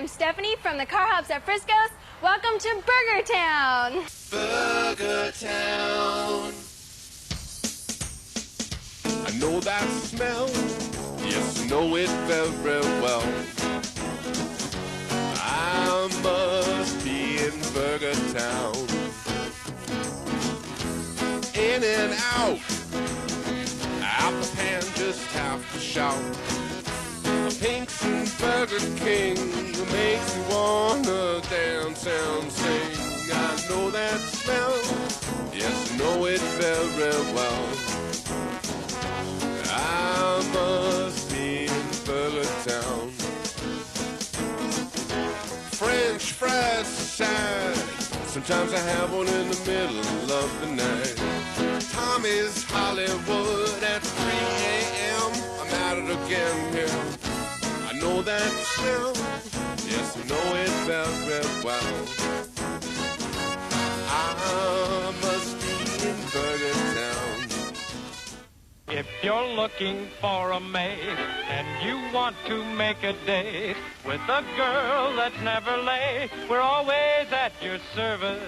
I'm Stephanie from the Car Hops at Frisco's. Welcome to Burger Town. Burger Town. I know that smell. Yes, I know it very well. I must be in Burger Town. In and out. Out the pan, just have to shout. Pink's and Burger King makes me wanna dance and sing. I know that smell, yes, I know it very well. I must be in Burger Town. French fries aside, sometimes I have one in the middle of the night. Tommy's Hollywood at 3 a.m. I'm at it again here. I know that smell, yes, I know it very well. I must be in Burger Town. If you're looking for a mate and you want to make a date with a girl that's never late, we're always at your service.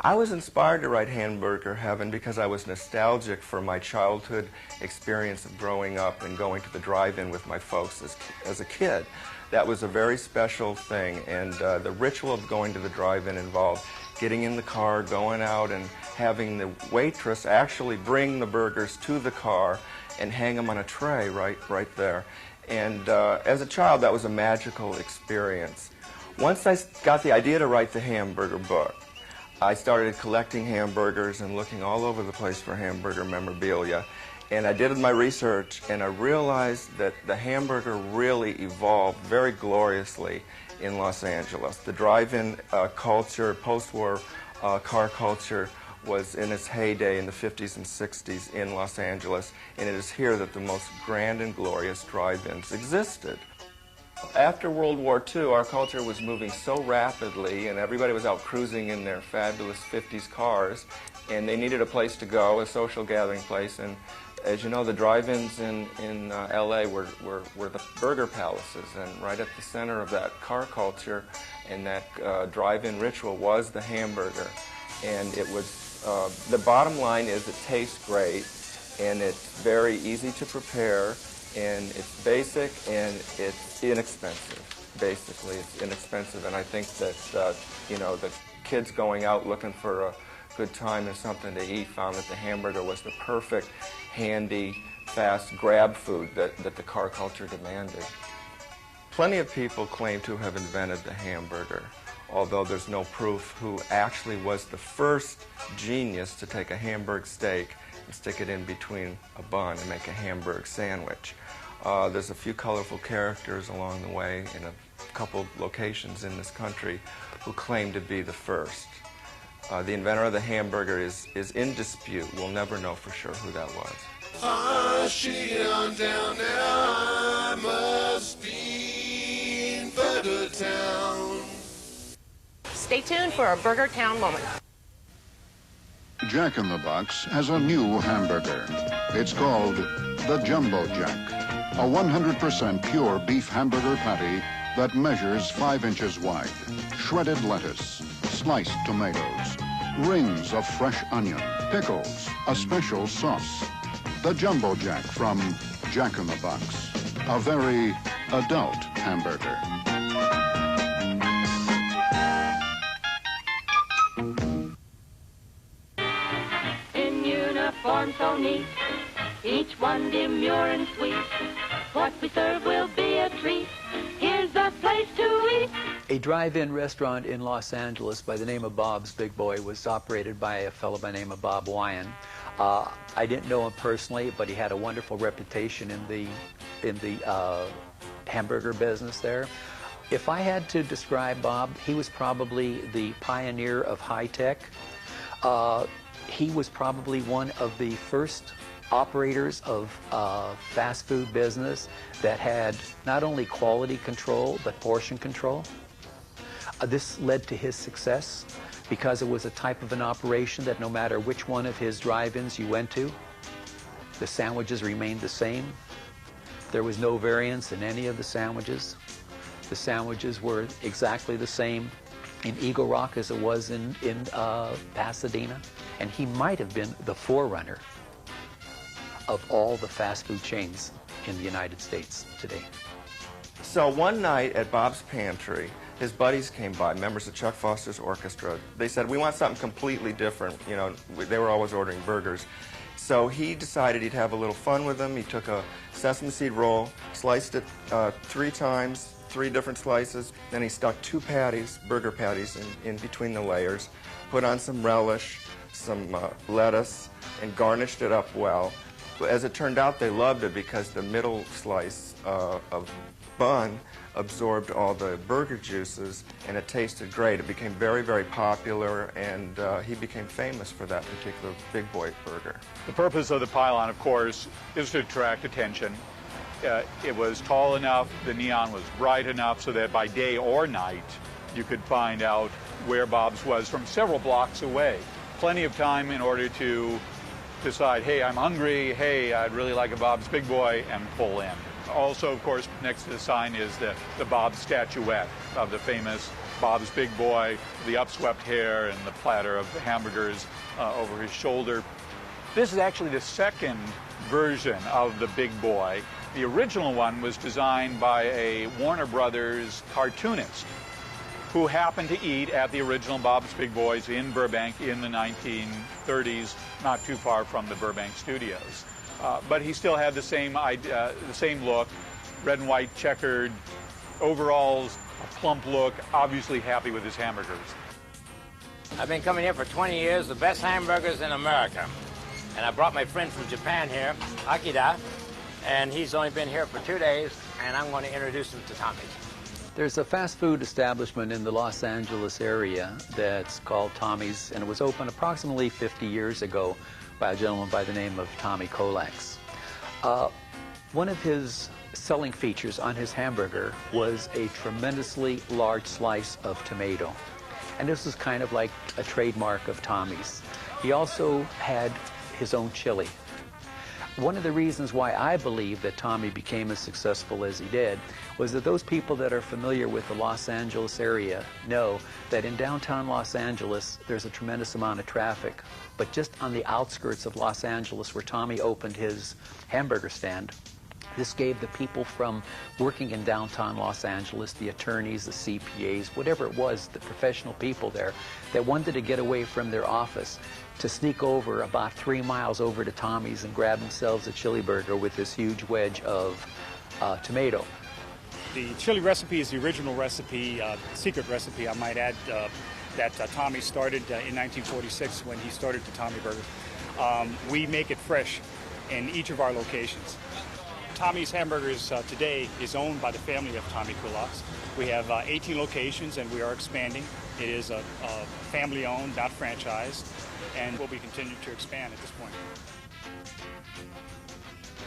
I was inspired to write Hamburger Heaven because I was nostalgic for my childhood experience of growing up and going to the drive-in with my folks as a kid. That was a very special thing, and the ritual of going to the drive-in involved getting in the car, going out, and having the waitress actually bring the burgers to the car and hang them on a tray right there. And as a child, that was a magical experience. Once I got the idea to write the Hamburger book, I started collecting hamburgers and looking all over the place for hamburger memorabilia. And I did my research, and I realized that the hamburger really evolved very gloriously in Los Angeles. The drive-in culture, post-war car culture, was in its heyday in the 50s and 60s in Los Angeles, and it is here that the most grand and glorious drive-ins existed. After World War II, our culture was moving so rapidly, and everybody was out cruising in their fabulous 50s cars, and they needed a place to go, a social gathering place. And as you know, the drive-ins in LA were the burger palaces, and right at the center of that car culture and that drive-in ritual was the hamburger. And it was, the bottom line is it tastes great, and it's very easy to prepare, and it's basic, and it's inexpensive. Basically, it's inexpensive, and I think that you know, the kids going out looking for a good time and something to eat found that the hamburger was the perfect, handy, fast grab food that the car culture demanded. Plenty of people claim to have invented the hamburger, although there's no proof who actually was the first genius to take a Hamburg steak and stick it in between a bun and make a Hamburg sandwich. There's a few colorful characters along the way in a couple locations in this country who claim to be the first. The inventor of the hamburger is in dispute. We'll never know for sure who that was. She on down now, I must be in Burger Town. Stay tuned for a Burger Town moment. Jack in the Box has a new hamburger. It's called the Jumbo Jack, a 100% pure beef hamburger patty that measures 5 inches wide, shredded lettuce, sliced tomatoes, rings of fresh onion, pickles, a special sauce. The Jumbo Jack from Jack in the Box, a very adult hamburger. In uniform so neat, each one demure and sweet, what we serve will be a treat. Here's a place to eat. A drive-in restaurant in Los Angeles by the name of Bob's Big Boy was operated by a fellow by the name of Bob Wyan. I didn't know him personally, but he had a wonderful reputation in the hamburger business there. If I had to describe Bob, he was probably the pioneer of high-tech. He was probably one of the first operators of fast food business that had not only quality control, but portion control. This led to his success because it was a type of an operation that no matter which one of his drive-ins you went to, the sandwiches remained the same. There was no variance in any of the sandwiches. The sandwiches were exactly the same in Eagle Rock as it was in Pasadena. And he might have been the forerunner of all the fast food chains in the United States today. So one night at Bob's Pantry, his buddies came by, members of Chuck Foster's orchestra. They said, we want something completely different. You know, they were always ordering burgers. So he decided he'd have a little fun with them. He took a sesame seed roll, sliced it 3 times, 3 different slices. Then he stuck 2 patties, burger patties, in between the layers, put on some relish, some lettuce, and garnished it up well. As it turned out, they loved it because the middle slice of bun absorbed all the burger juices, and it tasted great. It became very, very popular, and he became famous for that particular Big Boy burger. The purpose of the pylon, of course, is to attract attention. It was tall enough, the neon was bright enough so that by day or night you could find out where Bob's was from several blocks away. Plenty of time in order to decide, hey, I'm hungry, hey, I'd really like a Bob's Big Boy, and pull in. Also, of course, next to the sign is the Bob's statuette of the famous Bob's Big Boy, the upswept hair and the platter of hamburgers over his shoulder. This is actually the second version of the Big Boy. The original one was designed by a Warner Brothers cartoonist who happened to eat at the original Bob's Big Boys in Burbank in the 1930s, not too far from the Burbank studios. But he still had the same look, red and white checkered overalls, a plump look, obviously happy with his hamburgers. I've been coming here for 20 years, the best hamburgers in America. And I brought my friend from Japan here, Akira, and he's only been here for 2 days, and I'm going to introduce him to Tommy's. There's a fast food establishment in the Los Angeles area that's called Tommy's, and it was opened approximately 50 years ago by a gentleman by the name of Tommy Kolax. One of his selling features on his hamburger was a tremendously large slice of tomato. And this was kind of like a trademark of Tommy's. He also had his own chili. One of the reasons why I believe that Tommy became as successful as he did was that those people that are familiar with the Los Angeles area know that in downtown Los Angeles there's a tremendous amount of traffic. But just on the outskirts of Los Angeles where Tommy opened his hamburger stand, this gave the people from working in downtown Los Angeles, the attorneys, the CPAs, whatever it was, the professional people there that wanted to get away from their office to sneak over about 3 miles over to Tommy's and grab themselves a chili burger with this huge wedge of tomato. The chili recipe is the original recipe, secret recipe, I might add, that Tommy started in 1946 when he started the Tommy Burger. We make it fresh in each of our locations. Tommy's Hamburgers today is owned by the family of Tommy Kolax. We have 18 locations and we are expanding. It is a family-owned, not franchised, and will be continuing to expand at this point.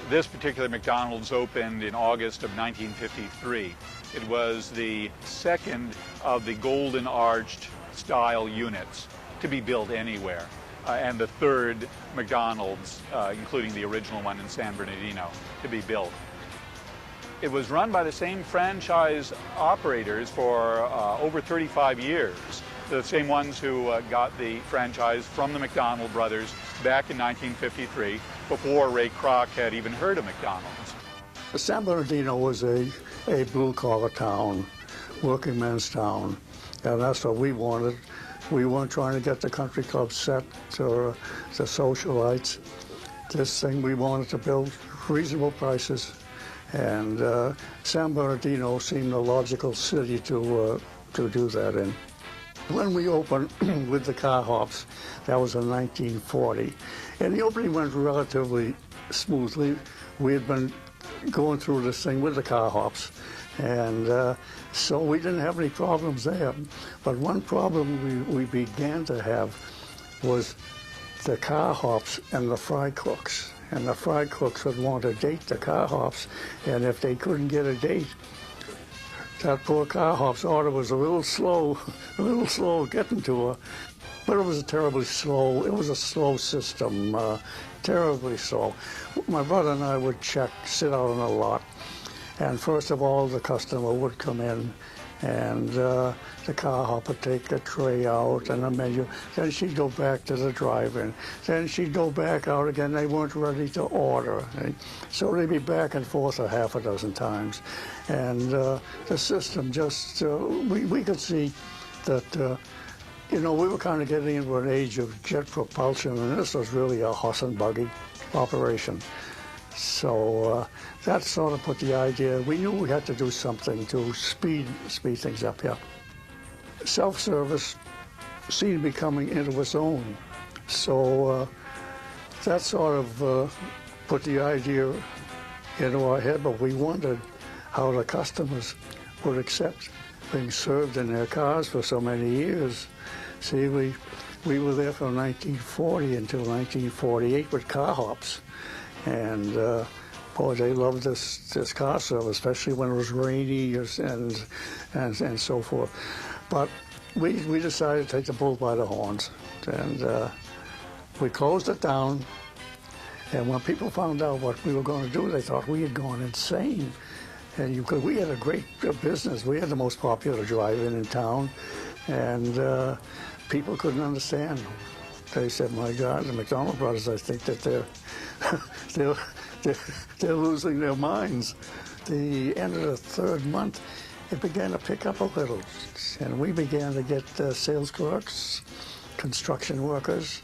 This particular McDonald's opened in August of 1953. It was the second of the golden arched style units to be built anywhere, and the third McDonald's, including the original one in San Bernardino, to be built. It was run by the same franchise operators for over 35 years, the same ones who got the franchise from the McDonald brothers back in 1953, before Ray Kroc had even heard of McDonald's. San Bernardino was a blue-collar town, working men's town, and that's what we wanted. We weren't trying to get the country club set or the socialites. This thing we wanted to build reasonable prices, and San Bernardino seemed a logical city to do that in. When we opened with the car hops, that was in 1940, and the opening went relatively smoothly. We had been going through this thing with the car hops, and so we didn't have any problems there. But one problem we began to have was the car hops and the fry cooks. And the fry cooks would want to date the car hops, and if they couldn't get a date, that poor car hops order was a little slow getting to her. But it was terribly slow. It was a slow system, terribly slow. My brother and I would sit out on a lot, And first of all, the customer would come in, and the car hop would take a tray out and a menu. Then she'd go back to the drive-in. Then she'd go back out again. They weren't ready to order. So they'd be back and forth a half a dozen times. And the system just, we could see that, you know, we were kind of getting into an age of jet propulsion, and this was really a horse and buggy operation. So that sort of put the idea, we knew we had to do something to speed things up here. Self-service seemed to be coming into its own. So that sort of put the idea into our head, but we wondered how the customers would accept being served in their cars for so many years. See, we were there from 1940 until 1948 with car hops. And boy, they loved this car service, especially when it was rainy and so forth. But we decided to take the bull by the horns, and we closed it down. And when people found out what we were going to do, they thought we had gone insane. And we had a great business. We had the most popular drive-in in town, and people couldn't understand. They said, "My God, the McDonald brothers, I think that they're losing their minds." The end of the third month, it began to pick up a little, and we began to get sales clerks, construction workers,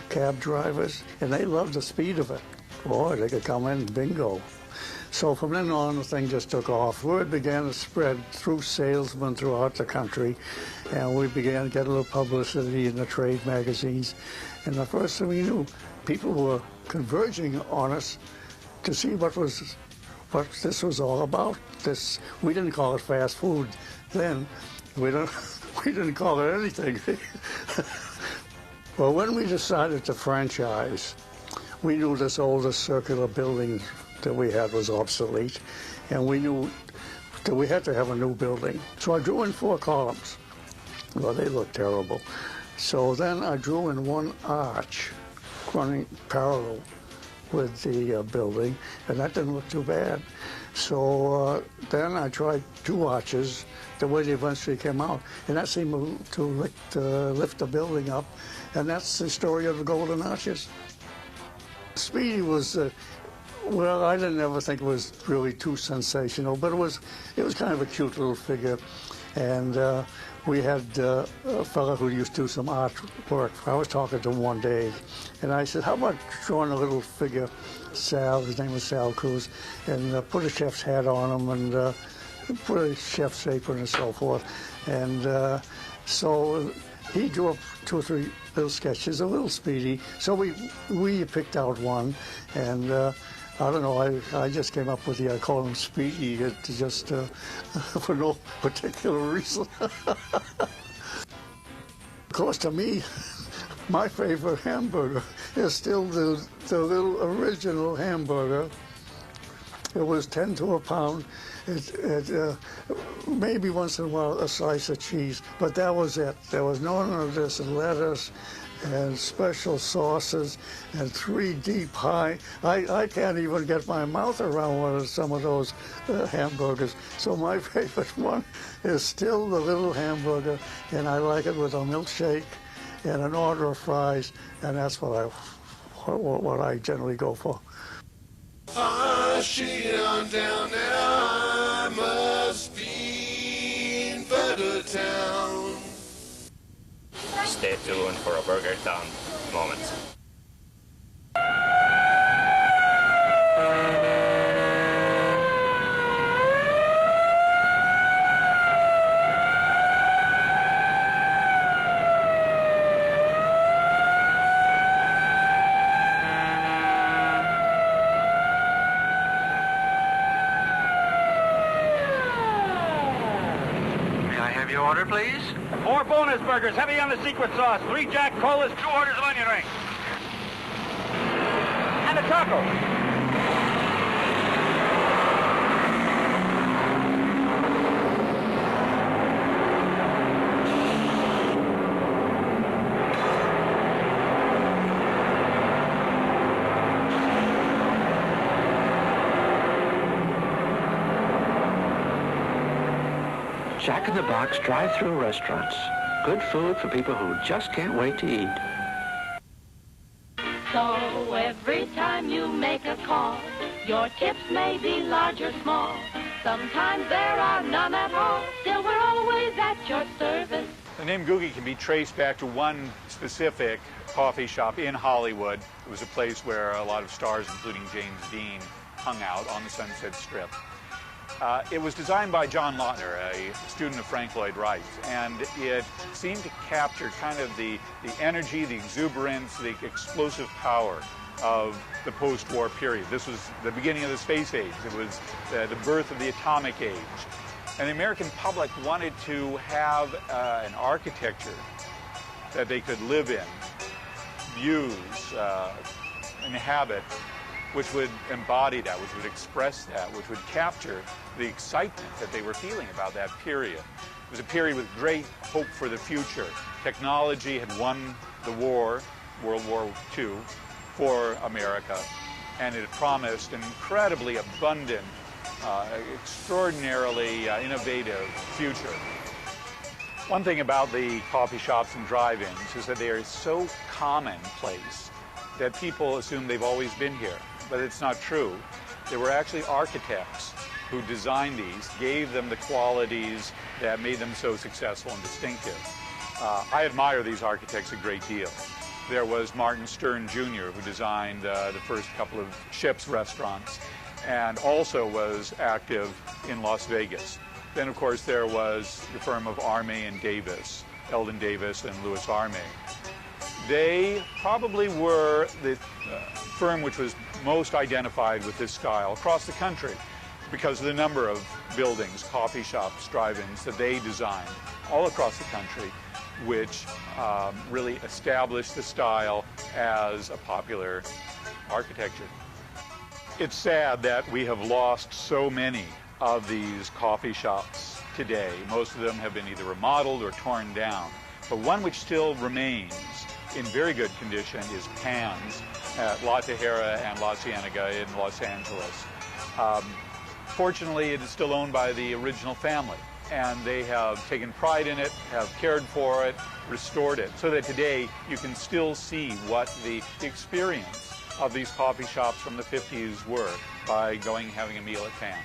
cab drivers, and they loved the speed of it. Boy, they could come in, bingo. So from then on, the thing just took off. Word began to spread through salesmen throughout the country, and we began to get a little publicity in the trade magazines. And the first thing we knew, people were converging on us to see what this was all about. We didn't call it fast food then. We didn't call it anything. Well, when we decided to franchise, we knew this oldest circular building that we had was obsolete, and we knew that we had to have a new building. So I drew in 4 columns. Well, they looked terrible. So then I drew in 1 arch running parallel with the building, and that didn't look too bad. So then I tried 2 arches the way they eventually came out, and that seemed to lift the building up, and that's the story of the Golden Arches. Speedy was well, I didn't ever think it was really too sensational, but it was kind of a cute little figure. And we had a fellow who used to do some artwork. I was talking to him one day, and I said, "How about drawing a little figure, Sal?" His name was Sal Cruz, and put a chef's hat on him and put a chef's apron and so forth. And so he drew up 2 or 3 little sketches, a little speedy. So we picked out one, and I don't know, I just came up with I call him Speedy, just for no particular reason. Of course, to me, my favorite hamburger is still the little original hamburger. It was 10 to a pound. Maybe once in a while a slice of cheese, but that was it. There was none of this lettuce and special sauces and 3 deep high. I can't even get my mouth around some of those hamburgers. So my favorite one is still the little hamburger, and I like it with a milkshake and an order of fries, and that's what I generally go for. She on down now, I must be in Buttertown. Stay tuned for a Burger Town moment. Order, please. 4 bonus burgers, heavy on the secret sauce, 3 Jack Colas, 2 orders of onion rings. And a taco. Jack in the Box drive-through restaurants. Good food for people who just can't wait to eat. So every time you make a call, your tips may be large or small. Sometimes there are none at all. Still, we're always at your service. The name Googie can be traced back to one specific coffee shop in Hollywood. It was a place where a lot of stars, including James Dean, hung out on the Sunset Strip. It was designed by John Lautner, a student of Frank Lloyd Wright, and it seemed to capture kind of the energy, the exuberance, the explosive power of the post-war period. This was the beginning of the space age. It was the birth of the atomic age. And the American public wanted to have an architecture that they could live in, use, inhabit, which would embody that, which would express that, which would capture the excitement that they were feeling about that period. It was a period with great hope for the future. Technology had won the war, World War II, for America, and it promised an incredibly abundant, extraordinarily innovative future. One thing about the coffee shops and drive-ins is that they are so commonplace that people assume they've always been here, but it's not true. There were actually architects who designed these, gave them the qualities that made them so successful and distinctive. I admire these architects a great deal. There was Martin Stern Jr., who designed the first couple of Ships restaurants and also was active in Las Vegas. Then, of course, there was the firm of Arme and Davis, Eldon Davis and Louis Arme. They probably were the firm which was most identified with this style across the country because of the number of buildings, coffee shops, drive-ins that they designed all across the country, which really established the style as a popular architecture. It's sad that we have lost so many of these coffee shops today. Most of them have been either remodeled or torn down. But one which still remains in very good condition is Pan's at La Tejera and La Cienega in Los Angeles. Fortunately, it is still owned by the original family, and they have taken pride in it, have cared for it, restored it, so that today you can still see what the experience of these coffee shops from the 50s were by going and having a meal at Pan's.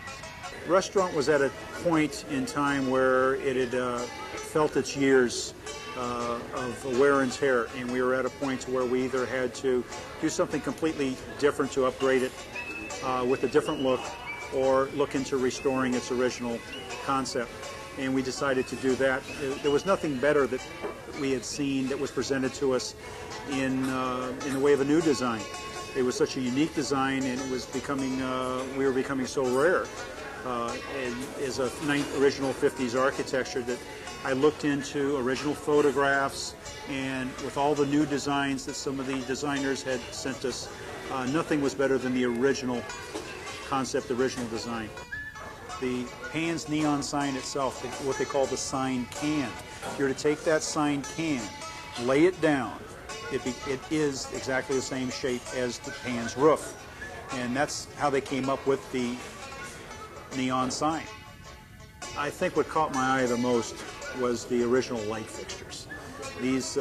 The restaurant was at a point in time where it had felt its years of wear and tear, and we were at a point where we either had to do something completely different to upgrade it with a different look, or look into restoring its original concept. And we decided to do that. There was nothing better that we had seen that was presented to us in the way of a new design. It was such a unique design, and it was becoming, we were becoming so rare. And as a original 50s architecture, that I looked into original photographs, and with all the new designs that some of the designers had sent us, nothing was better than the original concept, original design. The Pan's neon sign itself, what they call the sign can. If you're to take that sign can, lay it down, it is exactly the same shape as the Pan's roof. And that's how they came up with the neon sign. I think what caught my eye the most was the original light fixtures. These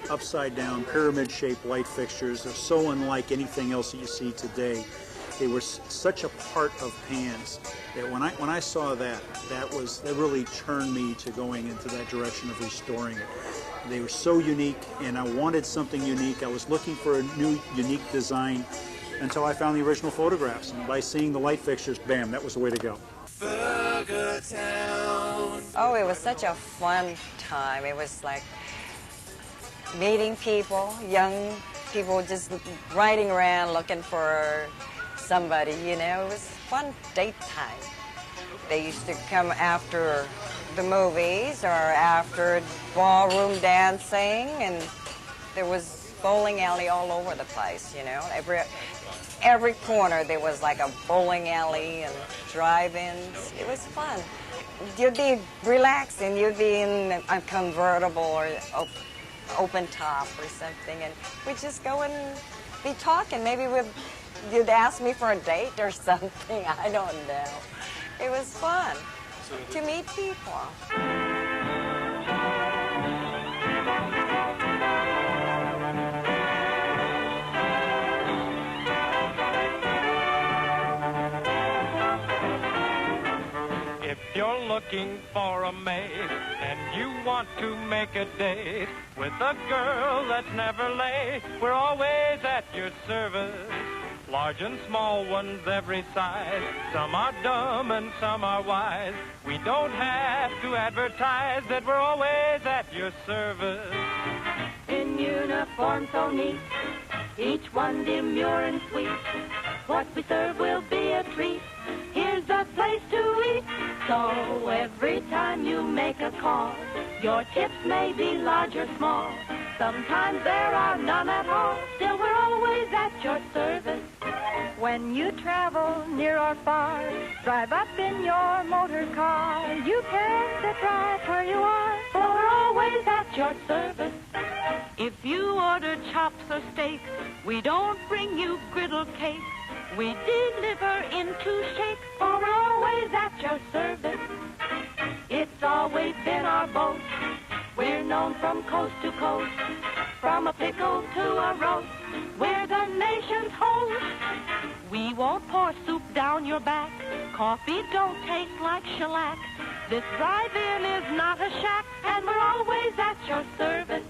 upside-down, pyramid-shaped light fixtures are so unlike anything else that you see today. They were such a part of Pan's that when I saw that really turned me to going into that direction of restoring it. They were so unique, and I wanted something unique. I was looking for a new, unique design until I found the original photographs. And by seeing the light fixtures, bam, that was the way to go. Burger Town. Oh, it was such a fun time. It was like meeting people, young people just riding around looking for somebody, you know. It was fun date time. They used to come after the movies or after ballroom dancing, and there was bowling alley all over the place, you know. Every corner there was like a bowling alley and drive-ins. It was fun. You'd be relaxing. You'd be in a convertible or open top or something, and we'd just go and be talking. Maybe you'd ask me for a date or something. I don't know. It was fun. to meet people. If you're looking for a mate and you want to make a date with a girl that's never late, we're always at your service. Large and small ones every size. Some are dumb and some are wise. We don't have to advertise that we're always at your service. In uniform so neat, each one demure and sweet. What we serve will be a treat. Here's a place to eat. So every time you make a call, your tips may be large or small. Sometimes there are none at all. Still, we're always at your service. When you travel near or far, drive up in your motor car. You can sit right where you are, for we're always at your service. If you order chops or steaks, we don't bring you griddled cakes. We deliver in 2 shakes, for we're always at your service. It's always been our boast. We're known from coast to coast, from a pickle to a roast. We're the nation's host. We won't pour soup down your back. Coffee don't taste like shellac. This drive-in is not a shack, and we're always at your service.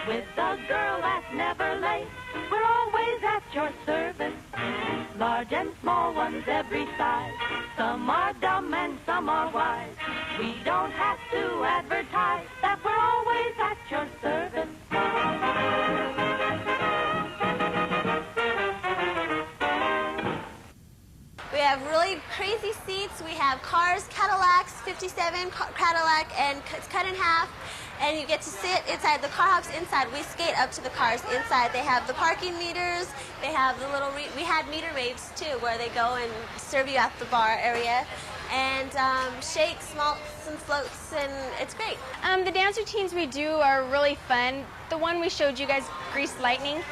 With a girl that's never late, we're always at your service. Large and small ones every size. Some are dumb and some are wise. We don't have to advertise that we're always at your service. We have really crazy seats. We have cars, Cadillacs, 57 Cadillac, and it's cut in half. And you get to sit inside. The car hops inside. We skate up to the cars inside. They have the parking meters. They have the little, we had meter raids too, where they go and serve you at the bar area. And shakes, malts, and floats, and it's great. The dance routines we do are really fun. The one we showed you guys, Greased Lightning,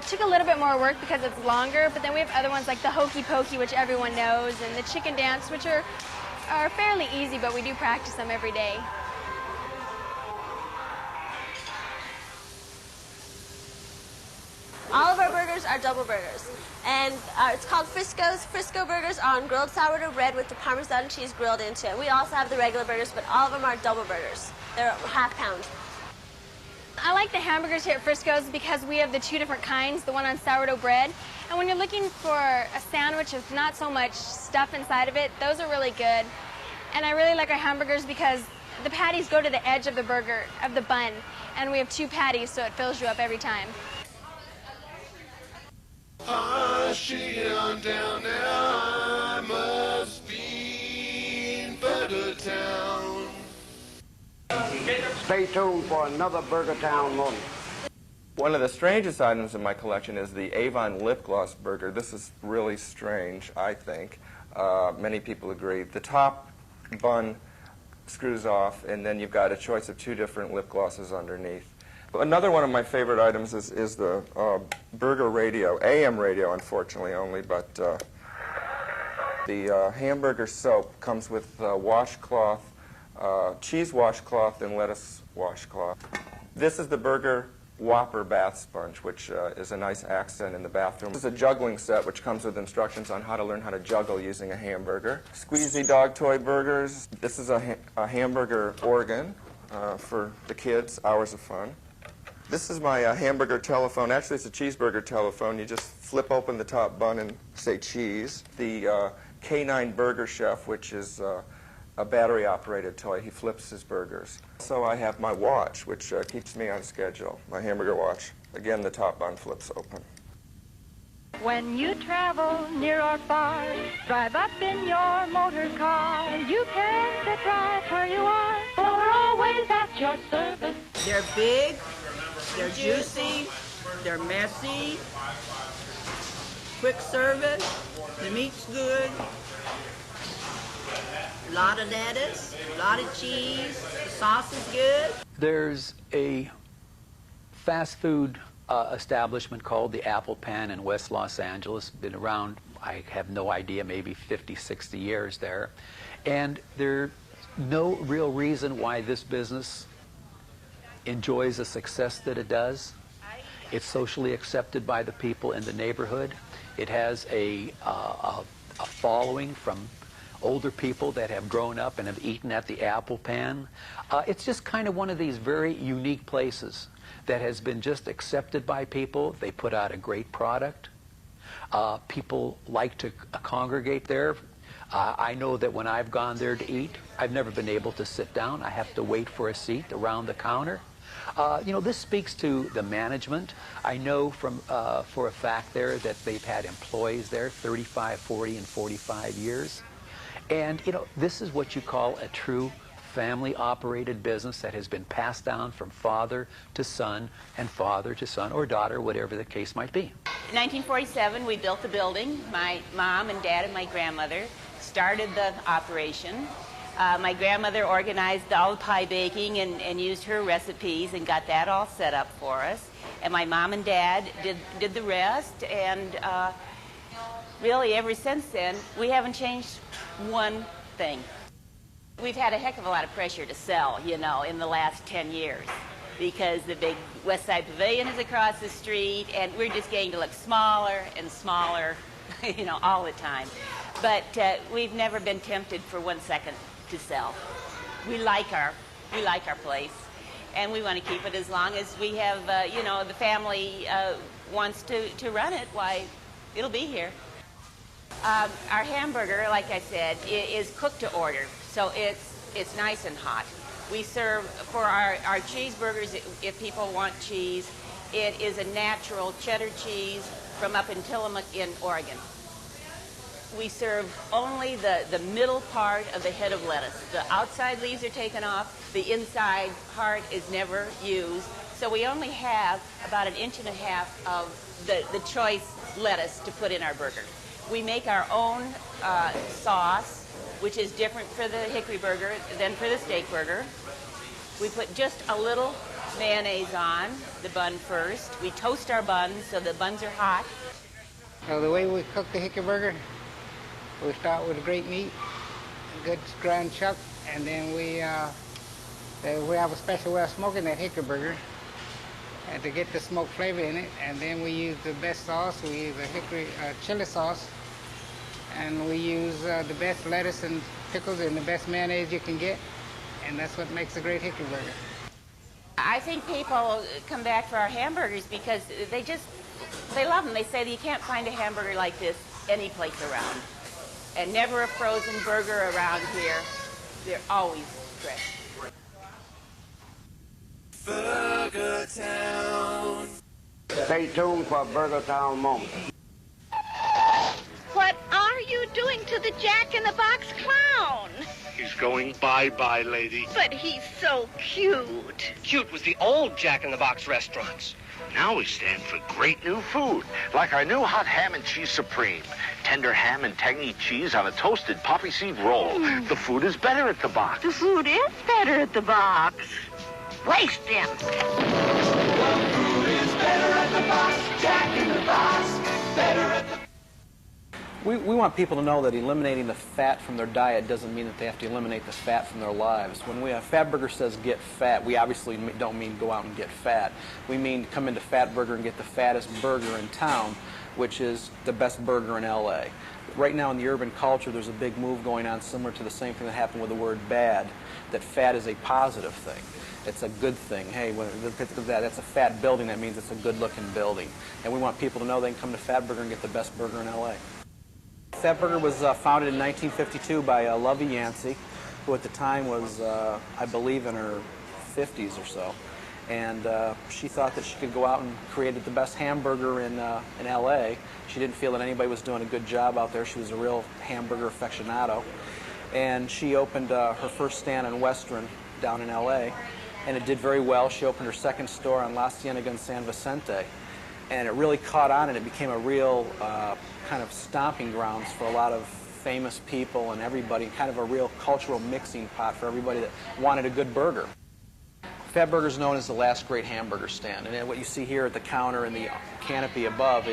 took a little bit more work because it's longer, but then we have other ones like the Hokey Pokey, which everyone knows, and the Chicken Dance, which are fairly easy, but we do practice them every day. All of our burgers are double burgers, and it's called Frisco's. Frisco burgers are on grilled sourdough bread with the Parmesan cheese grilled into it. We also have the regular burgers, but all of them are double burgers. They're half pound. I like the hamburgers here at Frisco's because we have the 2 different kinds, the one on sourdough bread. And when you're looking for a sandwich with not so much stuff inside of it, those are really good. And I really like our hamburgers because the patties go to the edge of the burger, of the bun. And we have 2 patties, so it fills you up every time. She on down now, I must be in Burger Town. Stay tuned for another Burger Town moment. One of the strangest items in my collection is the Avon lip gloss burger. This is really strange, I think. Many people agree. The top bun screws off, and then you've got a choice of 2 different lip glosses underneath. Another one of my favorite items is the burger radio, AM radio, unfortunately only, but the hamburger soap comes with washcloth, cheese washcloth, and lettuce washcloth. This is the Burger Whopper bath sponge, which is a nice accent in the bathroom. This is a juggling set, which comes with instructions on how to learn how to juggle using a hamburger. Squeezy dog toy burgers. This is a hamburger organ for the kids, hours of fun. This is my hamburger telephone. Actually, it's a cheeseburger telephone. You just flip open the top bun and say cheese. The K9 Burger Chef, which is a battery-operated toy. He flips his burgers. So I have my watch, which keeps me on schedule, my hamburger watch. Again, the top bun flips open. When you travel near or far, drive up in your motor car. You can sit right where you are, for we're always at your service. They're big, they're juicy, they're messy, quick service, the meat's good, a lot of lettuce, a lot of cheese, the sauce is good. There's a fast food establishment called the Apple Pan in West Los Angeles. Been around, I have no idea, maybe 50, 60 years there. And there's no real reason why this business enjoys the success that it does. It's socially accepted by the people in the neighborhood. It has a following from older people that have grown up and have eaten at the Apple Pan. It's just kind of one of these very unique places that has been just accepted by people. They put out a great product. People like to congregate there. I know that when I've gone there to eat, I've never been able to sit down. I have to wait for a seat around the counter. You know, this speaks to the management. I know from for a fact there that they've had employees there 35, 40, and 45 years. And, you know, this is what you call a true family-operated business that has been passed down from father to son and father to son or daughter, whatever the case might be. In 1947, we built the building. My mom and dad and my grandmother started the operation. My grandmother organized all the pie baking and used her recipes and got that all set up for us. And my mom and dad did the rest. And really, ever since then, we haven't changed one thing. We've had a heck of a lot of pressure to sell, you know, in the last 10 years because the big West Side Pavilion is across the street, and we're just getting to look smaller and smaller, you know, all the time. But we've never been tempted for 1 second to sell. We like our place, and we want to keep it as long as we have, you know, the family wants to run it. Why, it'll be here. Our hamburger, like I said, is cooked to order, so it's nice and hot. We serve, for our cheeseburgers, if people want cheese, it is a natural cheddar cheese from up in Tillamook in Oregon. We serve only the middle part of the head of lettuce. The outside leaves are taken off, the inside part is never used, so we only have about 1.5 inches of the choice lettuce to put in our burger. We make our own sauce, which is different for the hickory burger than for the steak burger. We put just a little mayonnaise on the bun first. We toast our buns so the buns are hot. So the way we cook the hickory burger, we start with a great meat, a good ground chuck, and then we have a special way of smoking that hickory burger and to get the smoke flavor in it. And then we use the best sauce. We use a hickory chili sauce, and we use the best lettuce and pickles and the best mayonnaise you can get, and that's what makes a great hickory burger. I think people come back for our hamburgers because they love them. They say that you can't find a hamburger like this any place around. And never a frozen burger around here. They're always fresh. Burger Town. Stay tuned for a Burger Town moment. What are you doing to the Jack-in-the-Box clown? He's going bye-bye, lady. But he's so cute. Cute was the old Jack-in-the-Box restaurants. Now we stand for great new food, like our new hot ham and cheese supreme. Tender ham and tangy cheese on a toasted poppy seed roll. The food is better at the box. The food is better at the box. Waste him. The food is better at the box. Jack-in-the-Box. Better at the We want people to know that eliminating the fat from their diet doesn't mean that they have to eliminate the fat from their lives. When Fatburger says get fat, we obviously don't mean go out and get fat. We mean come into Fatburger and get the fattest burger in town, which is the best burger in LA. Right now in the urban culture, there's a big move going on similar to the same thing that happened with the word bad, that fat is a positive thing. It's a good thing. Hey, when that's a fat building, that means it's a good-looking building. And we want people to know they can come to Fatburger and get the best burger in LA. Fatburger was founded in 1952 by Lovey Yancey. who at the time was, I believe, in her 50s or so. And she thought that she could go out and create the best hamburger in L.A. She didn't feel that anybody was doing a good job out there. She was a real hamburger aficionado. And she opened her first stand on Western down in L.A., and it did very well. She opened her second store on La Cienega and San Vicente, and it really caught on, and it became a real kind of stomping grounds for a lot of famous people and everybody, kind of a real cultural mixing pot for everybody that wanted a good burger. Fatburger is known as the last great hamburger stand, and what you see here at the counter and the canopy above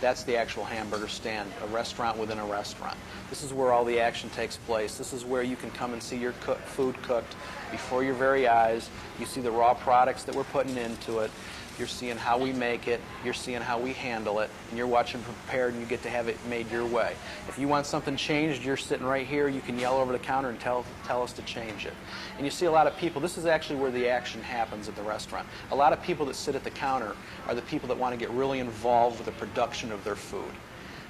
that's the actual hamburger stand, a restaurant within a restaurant. This is where all the action takes place. This is where you can come and see your food cooked before your very eyes. You see the raw products that we're putting into it. You're seeing how we make it, you're seeing how we handle it, and you're watching prepared, and you get to have it made your way. If you want something changed, you're sitting right here, you can yell over the counter and tell us to change it. And you see a lot of people, this is actually where the action happens at the restaurant. A lot of people that sit at the counter are the people that want to get really involved with the production of their food.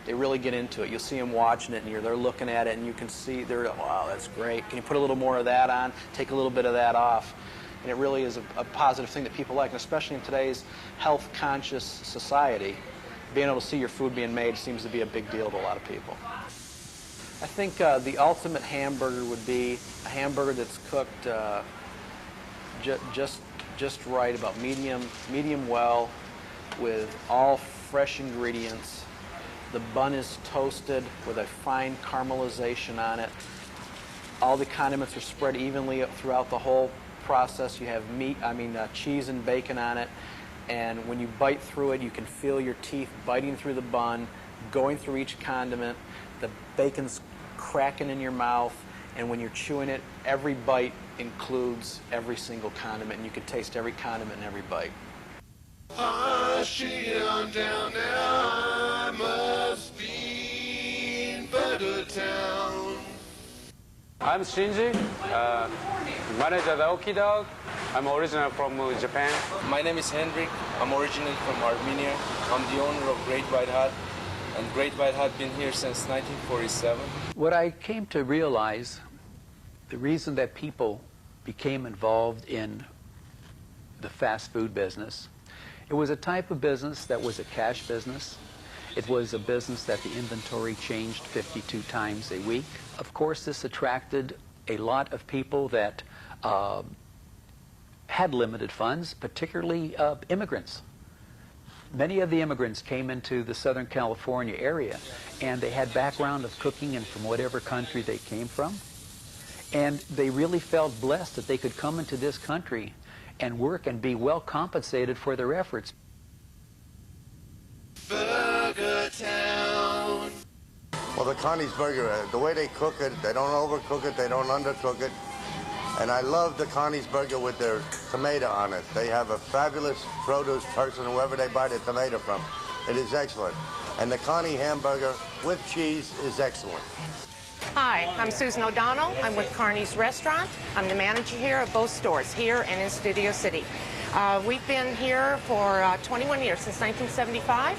They really get into it. You'll see them watching it, and they're looking at it, and you can see, wow, that's great. Can you put a little more of that on? Take a little bit of that off. And it really is a positive thing that people like, and especially in today's health-conscious society, being able to see your food being made seems to be a big deal to a lot of people. I think the ultimate hamburger would be a hamburger that's cooked just right, about medium well, with all fresh ingredients. The bun is toasted with a fine caramelization on it. All the condiments are spread evenly throughout the whole process. You have cheese and bacon on it, and when you bite through it, you can feel your teeth biting through the bun, going through each condiment. The bacon's cracking in your mouth, and when you're chewing it, every bite includes every single condiment, and you can taste every condiment in every bite. I'm down now, I must be in Burger Town. I'm Shinji, manager of Aoki Dog. I'm originally from Japan. My name is Hendrik. I'm originally from Armenia. I'm the owner of Great White Hut, and Great White Hut been here since 1947. What I came to realize, the reason that people became involved in the fast food business, it was a type of business that was a cash business. It was a business that the inventory changed 52 times a week. Of course, this attracted a lot of people that had limited funds, particularly immigrants. Many of the immigrants came into the Southern California area, and they had background of cooking and from whatever country they came from. And they really felt blessed that they could come into this country and work and be well compensated for their efforts. Burger Town. Well, the Connie's Burger, the way they cook it, they don't overcook it, they don't undercook it. And I love the Connie's Burger with their tomato on it. They have a fabulous produce person, whoever they buy the tomato from. It is excellent. And the Connie hamburger with cheese is excellent. Hi, I'm Susan O'Donnell. I'm with Carney's Restaurant. I'm the manager here of both stores, here and in Studio City. We've been here for 21 years, since 1975.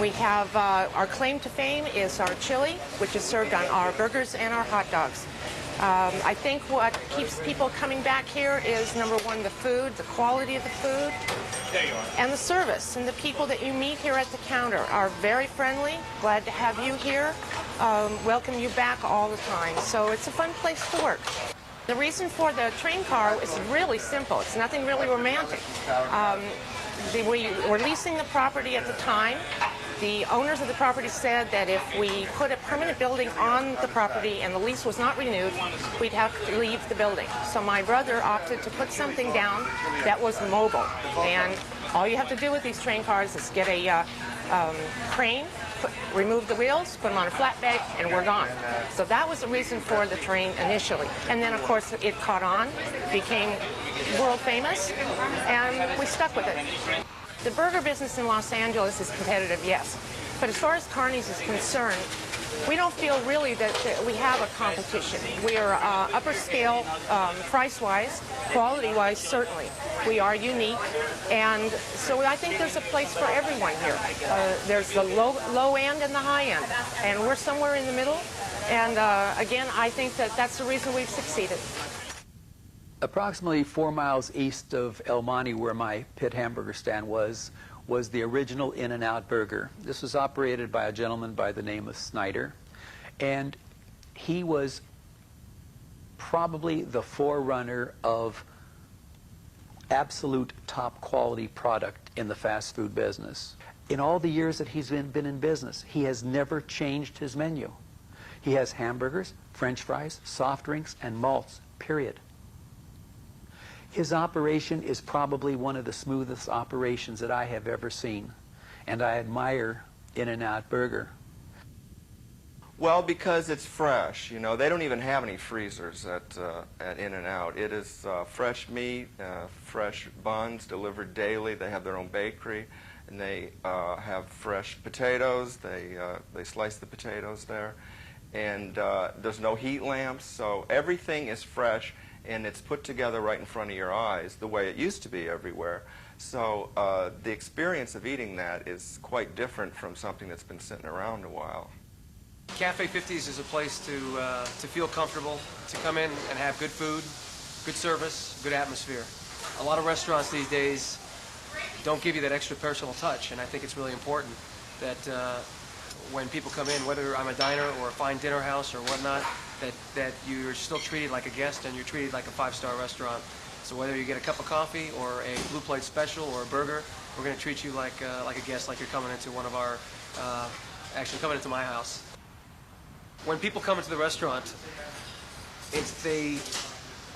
We have, our claim to fame is our chili, which is served on our burgers and our hot dogs. I think what keeps people coming back here is, number one, the food, the quality of the food, and the service. And the people that you meet here at the counter are very friendly, glad to have you here, welcome you back all the time. So it's a fun place to work. The reason for the train car is really simple. It's nothing really romantic. We were leasing the property at the time. The owners of the property said that if we put a permanent building on the property and the lease was not renewed, we'd have to leave the building. So my brother opted to put something down that was mobile. And all you have to do with these train cars is get a crane, remove the wheels, put them on a flatbed, and we're gone. So that was the reason for the train initially. And then, of course, it caught on, became world famous, and we stuck with it. The burger business in Los Angeles is competitive, yes. But as far as Carney's is concerned, we don't feel really that we have a competition. We are upper scale price-wise, quality-wise, certainly. We are unique, and so I think there's a place for everyone here. There's the low end and the high end, and we're somewhere in the middle. And again, I think that that's the reason we've succeeded. Approximately 4 miles east of El Monte, where my pit hamburger stand was the original In-N-Out Burger. This was operated by a gentleman by the name of Snyder, and he was probably the forerunner of absolute top quality product in the fast food business. In all the years that he's been in business, he has never changed his menu. He has hamburgers, French fries, soft drinks, and malts, period. His operation is probably one of the smoothest operations that I have ever seen, and I admire In-N-Out Burger. Well, because it's fresh. You know, they don't even have any freezers at In-N-Out. It is fresh meat, fresh buns delivered daily. They have their own bakery, and they have fresh potatoes. They slice the potatoes there, and there's no heat lamps, so everything is fresh, and it's put together right in front of your eyes, the way it used to be everywhere. So the experience of eating that is quite different from something that's been sitting around a while. Cafe 50s is a place to feel comfortable, to come in and have good food, good service, good atmosphere. A lot of restaurants these days don't give you that extra personal touch, and I think it's really important that when people come in, whether I'm a diner or a fine dinner house or whatnot, that you're still treated like a guest and you're treated like a 5-star restaurant. So whether you get a cup of coffee or a blue plate special or a burger, we're going to treat you like a guest, like you're coming into one of our, actually coming into my house. When people come into the restaurant, they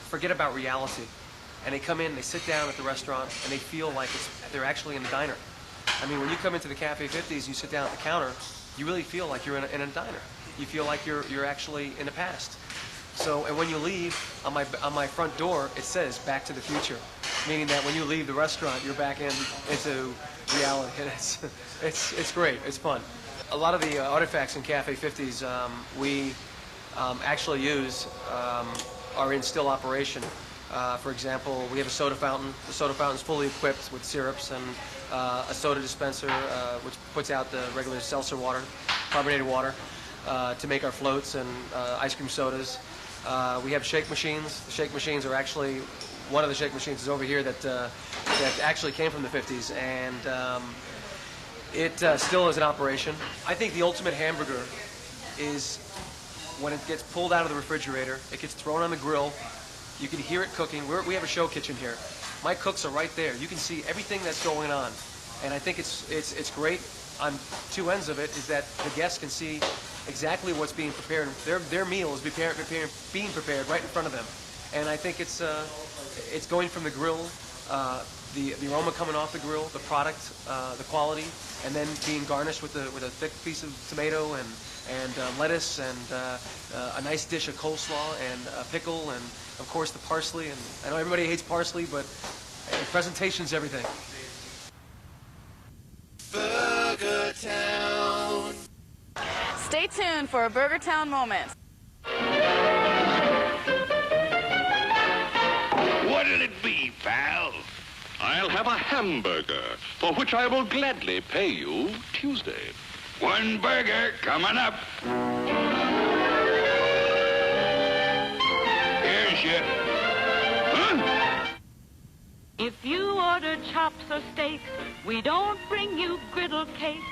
forget about reality. And they come in, they sit down at the restaurant, and they feel like they're actually in a diner. I mean, when you come into the Cafe 50s, you sit down at the counter, you really feel like you're in a diner. You feel like you're actually in the past. So, and when you leave, on my front door, it says "Back to the Future," meaning that when you leave the restaurant, you're back into reality. And it's great. It's fun. A lot of the artifacts in Cafe 50s we actually use are in still operation. For example, we have a soda fountain. The soda fountain is fully equipped with syrups and a soda dispenser which puts out the regular seltzer water, carbonated water, to make our floats and ice cream sodas. We have shake machines. The shake machines are actually, one of the shake machines is over here that actually came from the 50s, and it still is in operation. I think the ultimate hamburger is when it gets pulled out of the refrigerator, it gets thrown on the grill, you can hear it cooking. We have a show kitchen here. My cooks are right there. You can see everything that's going on. And I think it's great on two ends of it is that the guests can see exactly what's being prepared. Their meal is being prepared right in front of them. And I think it's going from the grill, the aroma coming off the grill, the product, the quality, and then being garnished with a thick piece of tomato and lettuce and a nice dish of coleslaw and a pickle and of course the parsley. And I know everybody hates parsley, but presentation's everything. Burger Town. Stay tuned for a Burger Town moment. What'll it be, pal? I'll have a hamburger, for which I will gladly pay you Tuesday. One burger coming up. Here's your... Huh? If you order chops or steaks, we don't bring you griddle cakes.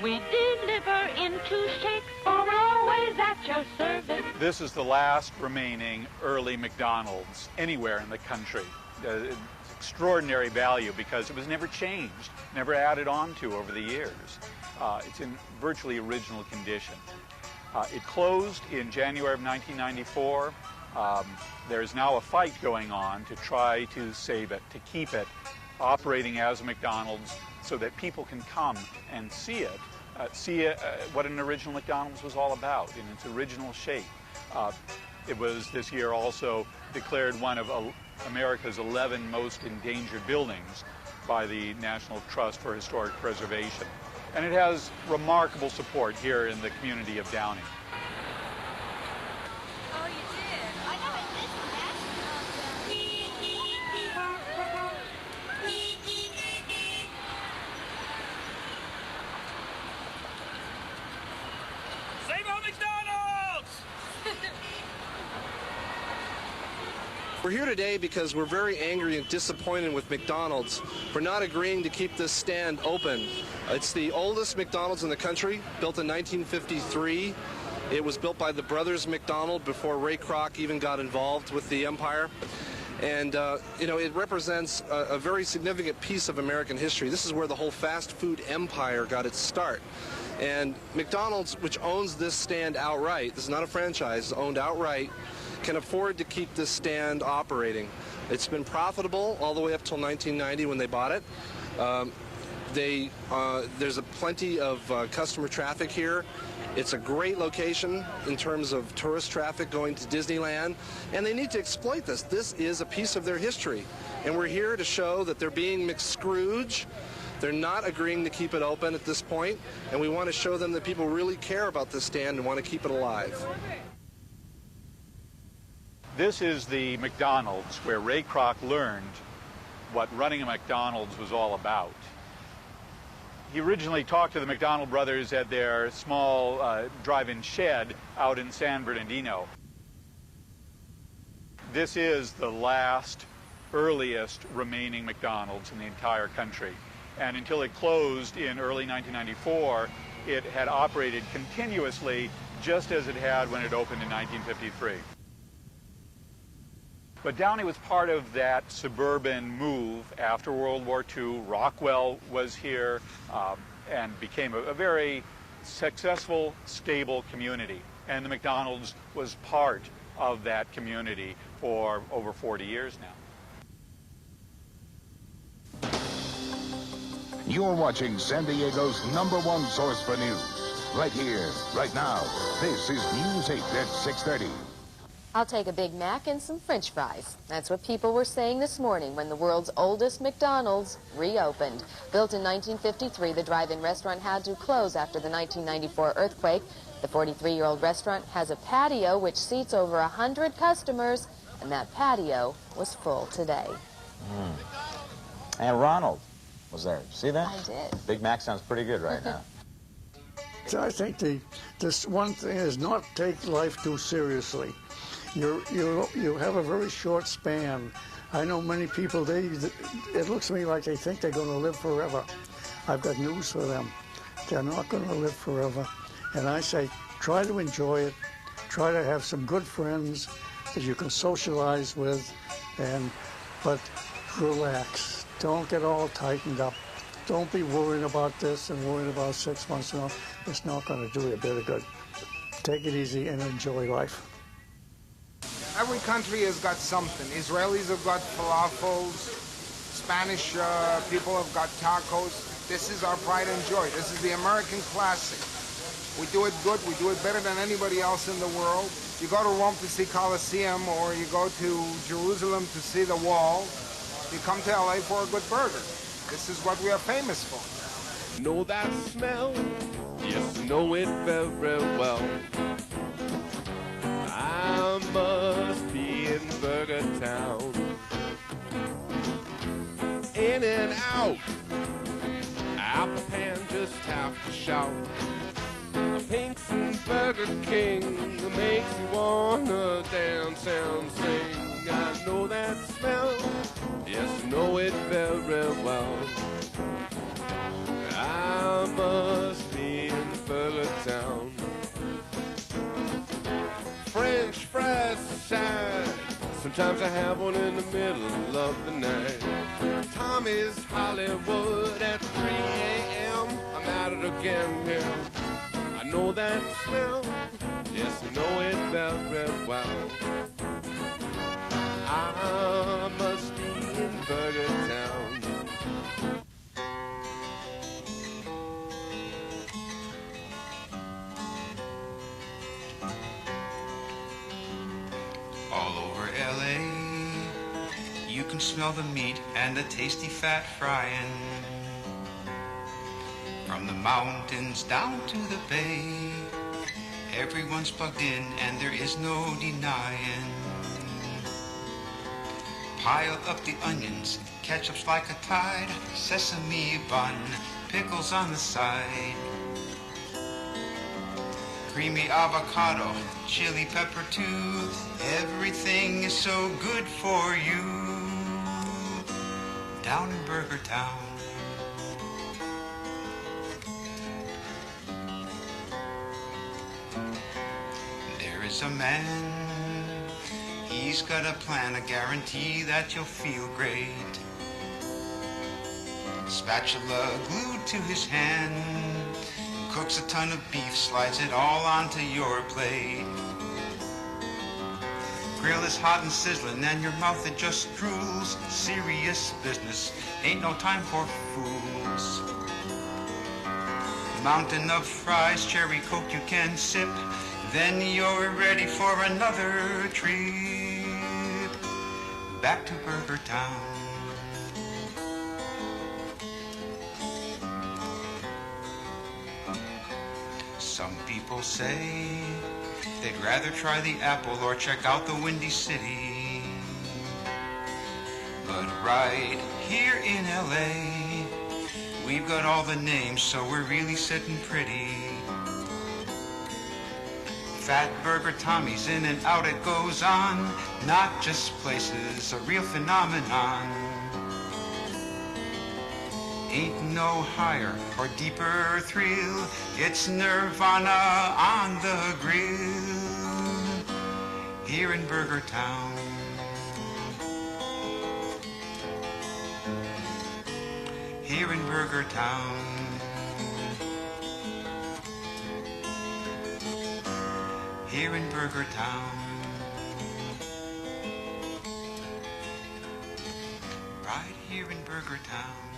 We deliver in 2 shakes, for we're always at your service. This is the last remaining early McDonald's anywhere in the country. It's extraordinary value because it was never changed, never added on to over the years. It's in virtually original condition. It closed in January of 1994. There's now a fight going on to try to save it, to keep it operating as a McDonald's so that people can come and see what an original McDonald's was all about in its original shape. It was this year also declared one of America's 11 most endangered buildings by the National Trust for Historic Preservation. And it has remarkable support here in the community of Downey. Oh, you did? I know I missed Save on McDonald's! We're here today because we're very angry and disappointed with McDonald's for not agreeing to keep this stand open. It's the oldest McDonald's in the country, built in 1953. It was built by the brothers McDonald before Ray Kroc even got involved with the empire. And, you know, it represents a very significant piece of American history. This is where the whole fast food empire got its start. And McDonald's, which owns this stand outright, this is not a franchise, it's owned outright, can afford to keep this stand operating. It's been profitable all the way up till 1990 when they bought it. There's plenty of customer traffic here. It's a great location in terms of tourist traffic going to Disneyland, and they need to exploit this. This is a piece of their history, and we're here to show that they're being McScrooge. They're not agreeing to keep it open at this point, and we want to show them that people really care about this stand and want to keep it alive. This is the McDonald's where Ray Kroc learned what running a McDonald's was all about. He originally talked to the McDonald brothers at their small drive-in shed out in San Bernardino. This is the last, earliest remaining McDonald's in the entire country. And until it closed in early 1994, it had operated continuously just as it had when it opened in 1953. But Downey was part of that suburban move after World War II. Rockwell was here and became a very successful, stable community. And the McDonald's was part of that community for over 40 years now. You're watching San Diego's #1 source for news. Right here, right now. This is News 8 at 6:30. I'll take a Big Mac and some French fries. That's what people were saying this morning when the world's oldest McDonald's reopened. Built in 1953, the drive-in restaurant had to close after the 1994 earthquake. The 43-year-old restaurant has a patio which seats over 100 customers, and that patio was full today. And Ronald was there. See that? I did. Big Mac sounds pretty good right now. I think this one thing is not take life too seriously. You have a very short span. I know many people, it looks to me like they think they're going to live forever. I've got news for them. They're not going to live forever. And I say, try to enjoy it. Try to have some good friends that you can socialize with, but relax. Don't get all tightened up. Don't be worrying about this and worrying about 6 months now. It's not going to do you a bit of good. Take it easy and enjoy life. Every country has got something. Israelis have got falafels. Spanish people have got tacos. This is our pride and joy. This is the American classic. We do it good. We do it better than anybody else in the world. You go to Rome to see Colosseum, or you go to Jerusalem to see the Wall. You come to LA for a good burger. This is what we are famous for. Know that smell? Yes, know it very well. I must be in Burger Town. In and out, Apple Pan just have to shout. Pink's and Burger King makes you wanna dance and sing. I know that smell, yes, know it very well. I must be in Burger Town. French fries aside, sometimes I have one in the middle of the night. Tommy's Hollywood at 3 a.m. I'm at it again here. I know that smell, yes, I know it very well. I must be in Burger Town. All over LA, you can smell the meat and the tasty fat frying. From the mountains down to the bay, everyone's plugged in and there is no denying. Pile up the onions, ketchup's like a tide, sesame bun, pickles on the side. creamy avocado, chili pepper too. Everything is so good for you down in Burger Town. There is a man, he's got a plan, a guarantee that you'll feel great. Spatula glued to his hand, cooks a ton of beef, slides it all onto your plate. Grill is hot and sizzling and your mouth it just drools. Serious business, ain't no time for fools. Mountain of fries, cherry coke you can sip, then you're ready for another trip back to Burger Town. Some people say they'd rather try the Apple or check out the Windy City. But right here in LA, we've got all the names, so we're really sitting pretty. Fat Burger Tommy's, in and out it goes on. Not just places, a real phenomenon. Ain't no higher or deeper thrill. It's Nirvana on the grill here in Burger Town. Here in Burger Town. Here in Burger Town. Right here in Burger Town.